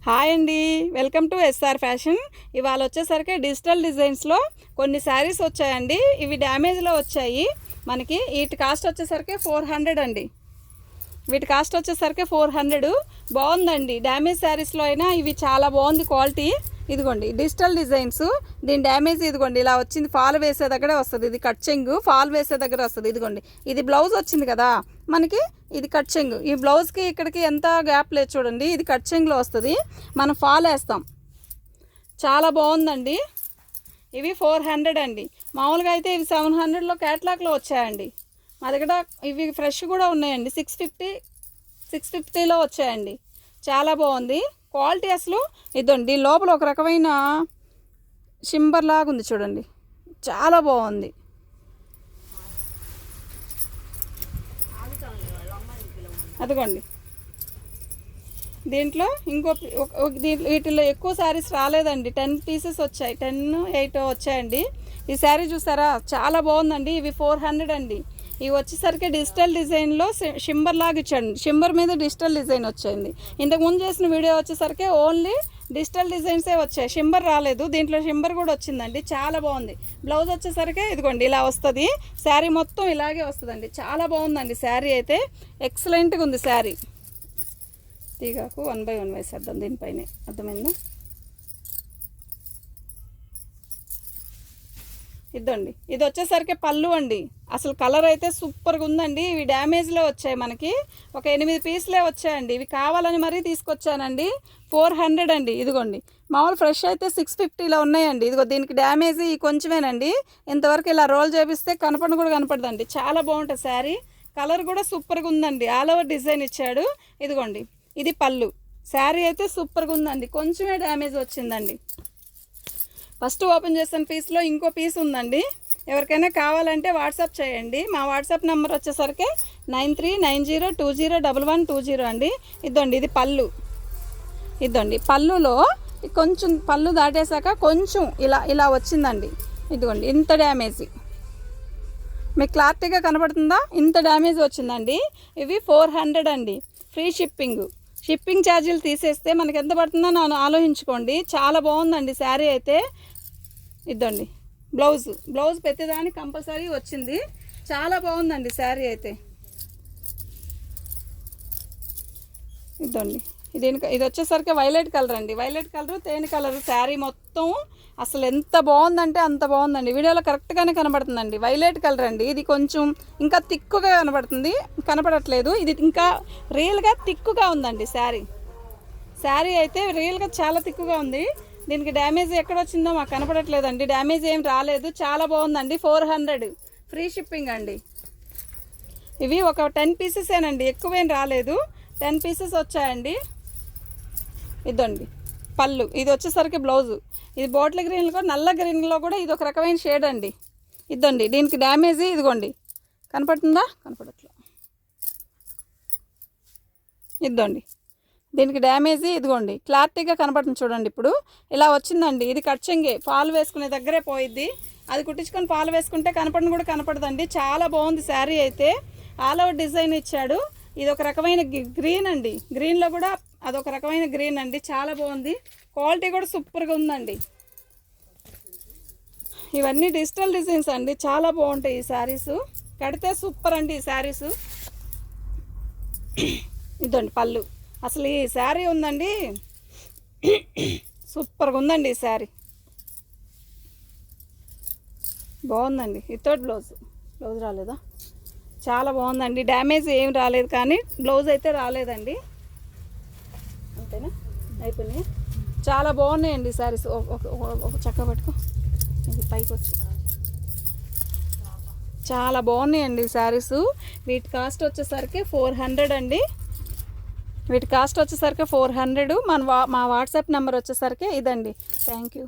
Hi అండి, welcome to SR fashion. ఇవాళ వచ్చేసరికి డిజిటల్ డిజైన్స్లో కొన్ని శారీస్ వచ్చాయండి. ఇవి డ్యామేజ్లో వచ్చాయి. మనకి వీటి కాస్ట్ వచ్చేసరికి 400 అండి. వీటి కాస్ట్ వచ్చేసరికి 400. బాగుందండి. డ్యామేజ్ శారీస్లో అయినా ఇవి చాలా బాగుంది క్వాలిటీ. ఇదిగోండి డిజిటల్ డిజైన్స్. దీని డ్యామేజ్ ఇదిగోండి ఇలా వచ్చింది. ఫాల్ వేసే దగ్గరే వస్తుంది. ఇది కట్ చెంగు ఫాల్ వేసే దగ్గర వస్తుంది. ఇదిగోండి ఇది బ్లౌజ్ వచ్చింది కదా మనకి. ఇది కట్ చెంగు. ఈ బ్లౌజ్కి ఇక్కడికి ఎంత గ్యాప్ లేదు చూడండి. ఇది కట్ చెంగులో వస్తుంది. మనం ఫాల్ వేస్తాం. చాలా బాగుందండి. ఇవి 400 అండి. మామూలుగా అయితే ఇవి 700లో క్యాట్లాగ్లో వచ్చాయండి. మా దగ్గర ఇవి ఫ్రెష్ కూడా ఉన్నాయండి. 650లో వచ్చాయండి. చాలా బాగుంది క్వాలిటీ. అసలు ఇదండి లోపల ఒక రకమైన షింబర్ లాగా ఉంది చూడండి. చాలా బాగుంది. అదిగోండి దీంట్లో వీటిలో ఎక్కువ శారీస్ రాలేదండి. 10 పీసెస్ వచ్చాయి. 10, 8 వచ్చాయండి. ఈ శారీ చూసారా చాలా బాగుందండి. ఇవి 400 అండి. ఇవి వచ్చేసరికి డిజిటల్ డిజైన్లో షింబర్ లాగా ఇచ్చాడు. షింబర్ మీద డిజిటల్ డిజైన్ వచ్చింది. ఇంతకుముందు చేసిన వీడియో వచ్చేసరికి ఓన్లీ డిజిటల్ డిజైన్సే వచ్చాయి. షింబర్ రాలేదు. దీంట్లో షింబర్ కూడా వచ్చిందండి. చాలా బాగుంది. బ్లౌజ్ వచ్చేసరికి ఇదిగోండి ఇలా వస్తుంది. శారీ మొత్తం ఇలాగే వస్తుందండి. చాలా బాగుందండి. శారీ అయితే ఎక్సలెంట్గా ఉంది. శారీ తీగాకు 1 by 1 వేసేద్దాం దీనిపైనే. అర్థమైందా? ఇదండి ఇది వచ్చేసరికి పళ్ళు అండి. అసలు కలర్ అయితే సూపర్గా ఉందండి. ఇవి డ్యామేజ్లో వచ్చాయి. మనకి ఒక 8 పీసులే వచ్చాయండి. ఇవి కావాలని మరీ తీసుకొచ్చానండి. 400 అండి. ఇదిగోండి మామూలు ఫ్రెష్ అయితే 650లో ఉన్నాయండి. ఇదిగో దీనికి డ్యామేజ్ కొంచెమేనండి. ఇంతవరకు ఇలా రోల్ చేపిస్తే కూడా కనపడదండి. చాలా బాగుంటుంది శారీ. కలర్ కూడా సూపర్గా ఉందండి. ఆల్ ఓవర్ డిజైన్ ఇచ్చాడు. ఇదిగోండి ఇది పళ్ళు. శారీ అయితే సూపర్గా ఉందండి. కొంచెమే డ్యామేజ్ వచ్చిందండి. ఫస్ట్ ఓపెన్ చేసిన పీస్లో ఇంకో పీస్ ఉందండి. ఎవరికైనా కావాలంటే వాట్సాప్ చేయండి. మా వాట్సాప్ నెంబర్ వచ్చేసరికి 9390201120 అండి. ఇదండి ఇది పళ్ళు. ఇదండి పళ్ళులో కొంచెం పళ్ళు దాటేశాక కొంచెం ఇలా వచ్చిందండి. ఇదిగోండి ఇంత డ్యామేజ్ మీకు క్లారిటీగా కనబడుతుందా? ఇంత డ్యామేజ్ వచ్చిందండి. ఇవి 400 అండి. ఫ్రీ షిప్పింగ్ ఛార్జీలు తీసేస్తే మనకి ఎంత పడుతుందో ఆలోచించుకోండి. చాలా బాగుందండి శారీ అయితే. ఇదండి బ్లౌజ్ పెట్టేదానికి కంపల్సరీ వచ్చింది. చాలా బాగుందండి శారీ అయితే. ఇదండి ఇది వచ్చేసరికి వైలెట్ కలర్ అండి. వైలెట్ కలర్ తేనె కలర్ శారీ మొత్తం. అసలు ఎంత బాగుందంటే అంత బాగుందండి. వీడియోలో కరెక్ట్గానే కనబడుతుందండి. వైలెట్ కలర్ అండి. ఇది కొంచెం ఇంకా థిక్గా కనపడట్లేదు. ఇది ఇంకా రియల్గా థిక్గా ఉందండి. శారీ అయితే రియల్గా చాలా థిక్గా ఉంది. దీనికి డ్యామేజ్ ఎక్కడ వచ్చిందో మాకు కనపడట్లేదండి. డ్యామేజ్ ఏం రాలేదు. చాలా బాగుందండి. 400 ఫ్రీ షిప్పింగ్ అండి. ఇవి ఒక 10 పీసెసేనండి. ఎక్కువేం రాలేదు. 10 పీసెస్ వచ్చాయండి. ఇదండి పళ్ళు. ఇది వచ్చేసరికి బ్లౌజు. ఇది బాటిల్ గ్రీన్లో నల్ల గ్రీన్లో కూడా ఇది ఒక రకమైన షేడ్ అండి. ఇదండి దీనికి డ్యామేజ్ ఇదిగోండి కనపడుతుందా? కనపడట్లేదు. ఇదండి దీనికి డ్యామేజ్ ఇదిగోండి క్లారిటీగా కనపడుతుంది చూడండి. ఇప్పుడు ఇలా వచ్చిందండి. ఇది కట్ చెంగే ఫాల్ వేసుకునే దగ్గరే పోయిద్ది. అది కుట్టించుకొని ఫాల్ వేసుకుంటే కూడా కనపడదండి. చాలా బాగుంది శారీ అయితే. ఆల్ ఓవర్ డిజైన్ ఇచ్చాడు. ఇది ఒక రకమైన గ్రీన్ అండి. గ్రీన్లో కూడా అదొక రకమైన గ్రీన్ అండి. చాలా బాగుంది. క్వాలిటీ కూడా సూపర్గా ఉందండి. ఇవన్నీ డిజిటల్ డిజైన్స్ అండి. చాలా బాగుంటాయి ఈ శారీస్. కడితే సూపర్ అండి ఈ శారీస్. ఇదండి పళ్ళు. అసలు ఈ శారీ ఉందండి సూపర్గా ఉందండి. ఈ శారీ బాగుందండి. వితౌట్ బ్లౌజ్ రాలేదా? చాలా బాగుందండి. డ్యామేజ్ ఏం రాలేదు కానీ బ్లౌజ్ అయితే రాలేదండి. అంతేనా? అయిపోయినాయి. చాలా బాగున్నాయండి శారీస్. ఒక చక్క పట్టుకో. ఇది పైకి వచ్చి చాలా బాగున్నాయండి శారీస్. వీటి కాస్ట్ వచ్చేసరికి 400 అండి. వీటి కాస్ట్ వచ్చేసరికి 400. మా వాట్సాప్ నెంబర్ వచ్చేసరికి ఇదండి. Thank you.